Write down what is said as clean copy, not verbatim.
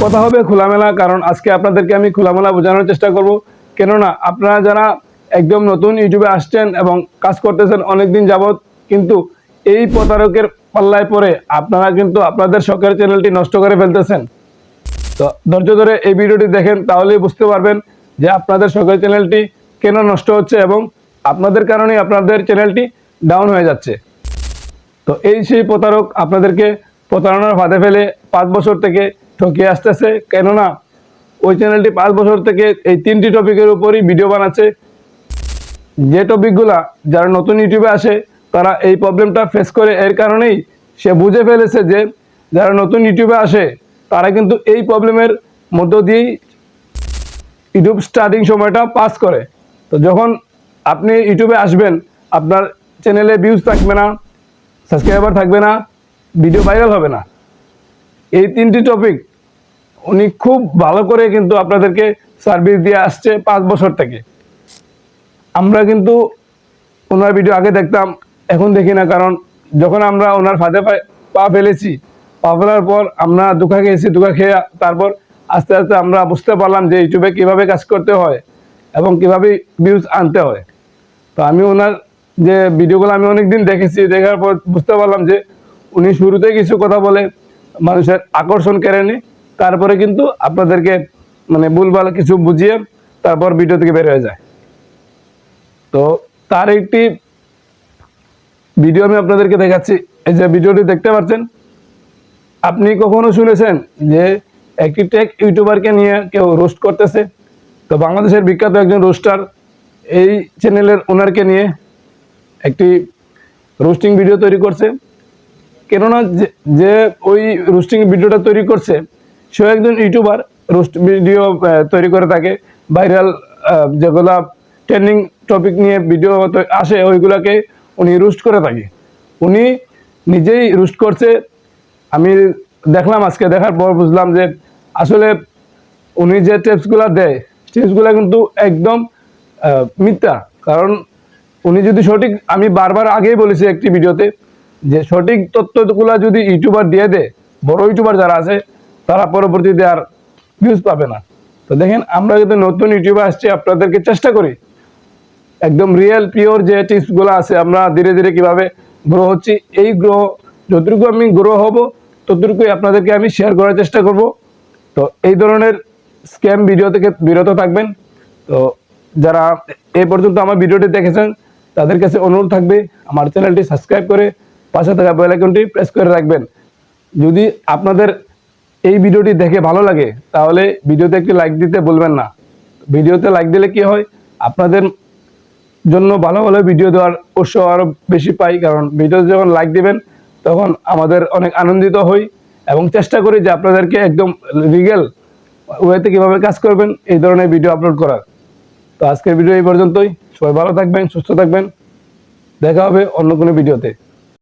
কথা হবে খোলামেলা, কারণ আজকে আপনাদেরকে আমি খোলামেলা বোঝানোর চেষ্টা করব। কেননা আপনারা যারা একদম নতুন ইউটিউবে আসছেন এবং কাজ করতেছেন অনেকদিন যাবত, কিন্তু এই প্রতারকের পাল্লায় পড়ে আপনারা কিন্তু আপনাদের শখের চ্যানেলটি নষ্ট করে ফেলতেছেন। তো ধৈর্য ধরে এই ভিডিওটি দেখেন, তাহলেই বুঝতে পারবেন যে আপনাদের শখের চ্যানেলটি কেন নষ্ট হচ্ছে এবং আপনাদের কারণেই আপনাদের চ্যানেলটি ডাউন হয়ে যাচ্ছে। তো এই সেই প্রতারক আপনাদেরকে প্রতারণার ফাঁদে ফেলে 5 বছর থেকে ঠকিয়ে আসতেছে। কেননা ওই চ্যানেলটি 5 বছর থেকে এই 3টি টপিকের উপরই ভিডিও বানাচ্ছে, যে টপিকগুলা যারা নতুন ইউটিউবে আসে তারা এই প্রবলেমটা ফেস করে। এর কারণেই সে বুঝে ফেলেছে যে যারা নতুন ইউটিউবে আসে তারা কিন্তু এই প্রবলেমের মধ্য দিয়েই ইউটিউব স্টার্টিং সময়টা পাস করে। তো যখন আপনি ইউটিউবে আসবেন, আপনার চ্যানেলে ভিউজ থাকবে না, সাবস্ক্রাইবার থাকবে না, ভিডিও ভাইরাল হবে না। এই 3টি টপিক উনি খুব ভালো করে কিন্তু আপনাদেরকে সার্ভিস দিয়ে আসছে 5 বছর থেকে। আমরা কিন্তু ওনার ভিডিও আগে দেখতাম, এখন দেখি না, কারণ যখন আমরা ওনার ফাঁদে পা ফেলেছি, পা ফেলার পর আমরা ধোঁকা খেয়েছি। ধোঁকা খেয়ে তারপর আস্তে আস্তে আমরা বুঝতে পারলাম যে ইউটিউবে কীভাবে কাজ করতে হয় এবং কীভাবে ভিউজ আনতে হয়। তো আমি ওনার যে ভিডিওগুলো আমি অনেক দিন দেখেছি, দেখার পর বুঝতে পারলাম যে উনি শুরুতে কিছু কথা বলে মানুষের আকর্ষণ কেড়ে নেয়, তারপরে কিন্তু আপনাদেরকে মানে ভুলভাল কিছু বুঝিয়ে তারপর ভিডিও থেকে বের হয়ে যায়। তো তার একটি ভিডিও আমি আপনাদেরকে দেখাচ্ছি। এই যে ভিডিওটি দেখতে পাচ্ছেন, আপনি কখনো শুনেছেন যে একটি টেক ইউটিউবারকে নিয়ে কেউ রোস্ট করতেছে? তো বাংলাদেশের বিখ্যাত একজন রোস্টার এই চ্যানেলের ওনারকে নিয়ে একটি রোস্টিং ভিডিও তৈরি করছে। কেননা যে ওই রোস্টিং ভিডিওটা তৈরি করছে সে একজন ইউটিউবার, রোস্ট ভিডিও তৈরি করে থাকে। ভাইরাল যেগুলা ট্রেন্ডিং টপিক নিয়ে ভিডিও আসে ওইগুলাকে উনি রোস্ট করে থাকে। উনি নিজেই রোস্ট করছে। আমি দেখলাম, আজকে দেখার পর বুঝলাম যে আসলে উনি যে টিপসগুলো দেয়, টিপসগুলো কিন্তু একদম মিথ্যা। কারণ উনি যদি সঠিক, আমি বারবার আগেই বলেছি একটি ভিডিওতে, যে সঠিক তথ্যগুলো যদি ইউটিউবার দিয়ে দেয়, বড় ইউটিউবার যারা আছে তারা পরবর্তীতে আর ভিউজ পাবে না। তো দেখেন, আমরা যদি নতুন ইউটিউবে আসছি, আপনাদেরকে চেষ্টা করি একদম রিয়েল পিওর যে টিপসগুলো আছে, আমরা ধীরে ধীরে কিভাবে গ্রো হচ্ছি, এই গ্রো যতটুকু আমি গ্রো হব ততটুকুই আপনাদেরকে আমি শেয়ার করার চেষ্টা করব। তো এই ধরনের স্ক্যাম ভিডিও থেকে বিরত থাকবেন। তো যারা এই পর্যন্ত আমার ভিডিওটি দেখেছেন তাদের কাছে অনুরোধ থাকবে আমার চ্যানেলটি সাবস্ক্রাইব করে পাশে থাকা বেল আইকনটি প্রেস করে রাখবেন। যদি আপনাদের এই ভিডিওটি দেখে ভালো লাগে তাহলে ভিডিওতে একটি লাইক দিতে ভুলবেন না। ভিডিওতে লাইক দিলে কি হয়, আপনাদের জন্য ভালো ভালো ভিডিও দেওয়ার উৎসাহ আরও বেশি পাই। কারণ ভিডিওতে যখন লাইক দিবেন তখন আমাদের অনেক আনন্দিত হই এবং চেষ্টা করি যে আপনাদেরকে একদম লিগ্যাল ওয়েতে কীভাবে কাজ করবেন এই ধরনের ভিডিও আপলোড করার। তো আজকের ভিডিও এই পর্যন্তই। সবাই ভালো থাকবেন, সুস্থ থাকবেন। দেখা হবে অন্য কোনো ভিডিওতে।